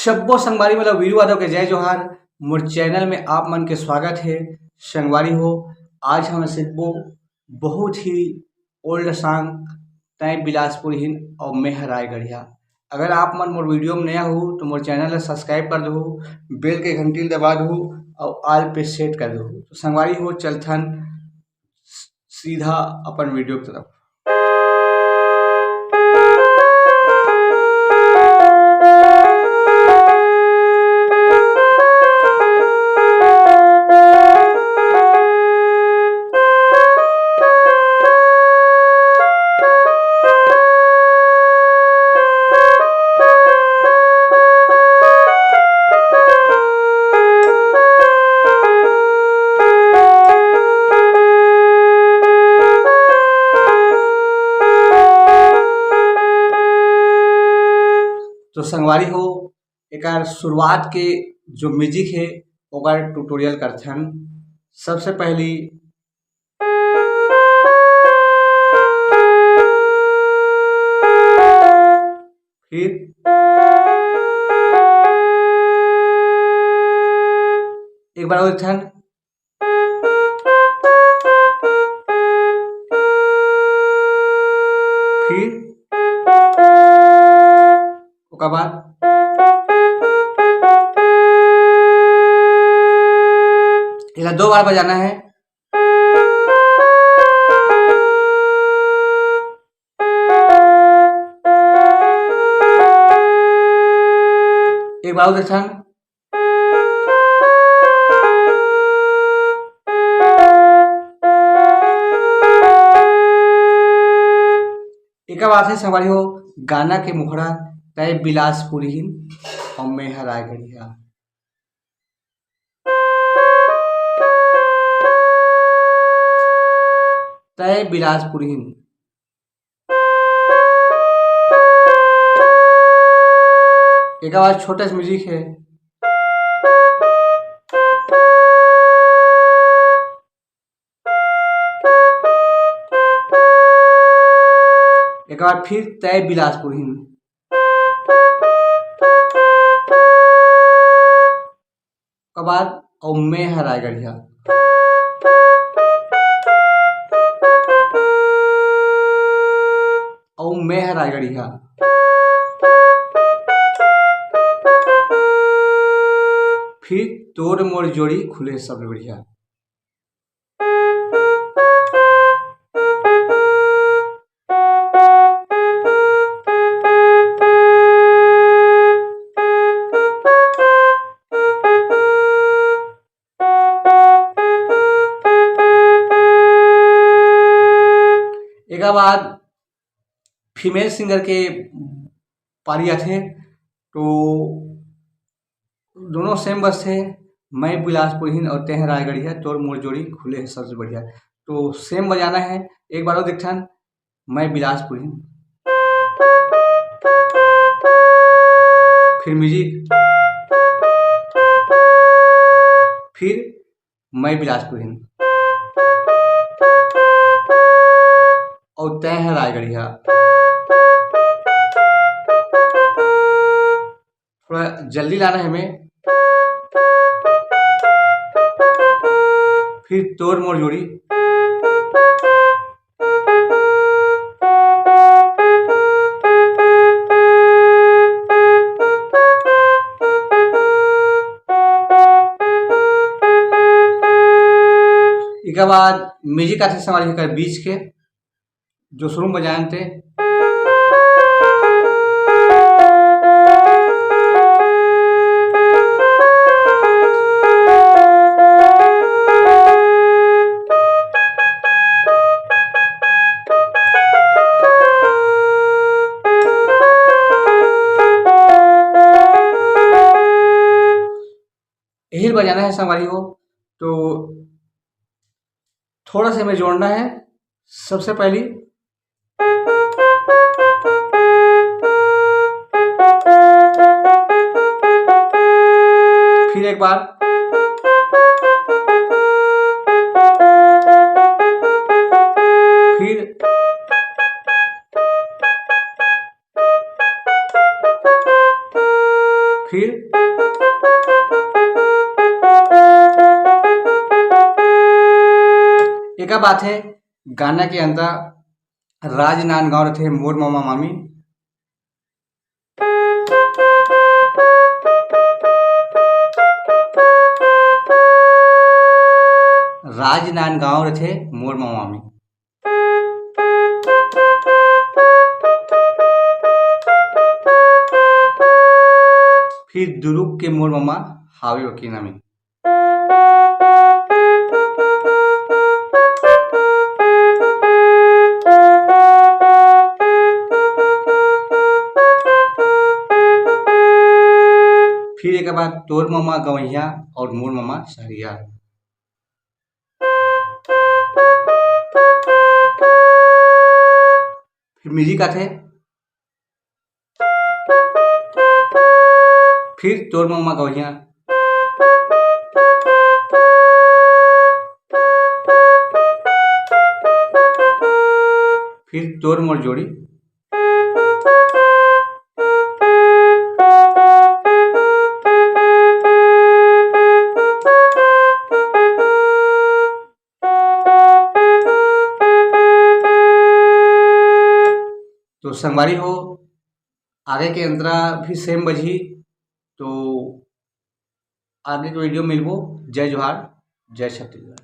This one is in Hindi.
शब्बो संगवारी मतलब वीरू यादव के जय जोहार। मोर चैनल में आप मन के स्वागत है। संगवारी हो, आज हम सिखबो बहुत ही ओल्ड सॉन्ग तय बिलासपुर हिन और मैं हराय गढ़िया। अगर आप मन मोर वीडियो में नया हो तो मोर चैनल ला सब्सक्राइब कर दो, बेल के घंटी दबा दो और ऑल पे सेट कर दो। तो संगवारी हो, चलथन सीधा अपन वीडियो की तरफ। तो संगवारी हो, एक शुरुआत के जो म्यूजिक है ओकर ट्यूटोरियल करथन। सबसे पहली फिर एक बार और देखथन। फिर ओकर बाद इला 2 बार बजाना है। एक बार और देखथन। एकर बाद से संगवारी हो, गाना के मुखड़ा तय बिलासपुर हिन और मैं हराय गढ़िया। तय बिलासपुर हिन। एक बाद छोटा सा म्यूजिक है। एक बार फिर तय बिलासपुर हिन। उसके बाद और मैं हराय गढ़िया। और मैं हराय गढ़िया। फिर तोर मोर जोड़ी खुले सब बढ़िया। एक बाद फीमेल सिंगर के पारी आथे, तो दोनों सेम बस थे। मैं बिलासपुर हिन और तेह रायगढ़िया, तोर मोर जोड़ी खुले है सबसे बढ़िया। तो सेम बजाना है। एक बार और देखथन। मैं बिलासपुर हिन। फिर म्यूजिक। फिर मैं बिलासपुर हिन और तय है रायगढ़िया। थोड़ा जल्दी लाना है हमें। फिर तोर मोर जोड़ी। इसके बाद म्यूजिक आते संभाल बीच के जो शुरू में बजाए थे। यही बजाना है संगवारी को। तो थोड़ा सा हमें जोड़ना है। सबसे पहली फिर एक बार, फिर फिर एक बात है गाना के अंदर राज नान गाँव रथे मोर मामा मामी, राज नान गाँव रथे मोर मामा मामी। फिर दुरुक के मोर मामा हावे वकील नामी। फिर एक बाद तोर मामा गवैया और मोर मामा सहरिया। फिर म्यूजिक आते, फिर तोर मामा गवैया, फिर तोर मोर जोड़ी, तो संगवारी हो आगे के अंतरा भी सेम बजी। तो आगे के वीडियो मिलबो। जय जोहार, जय छत्तीसगढ़।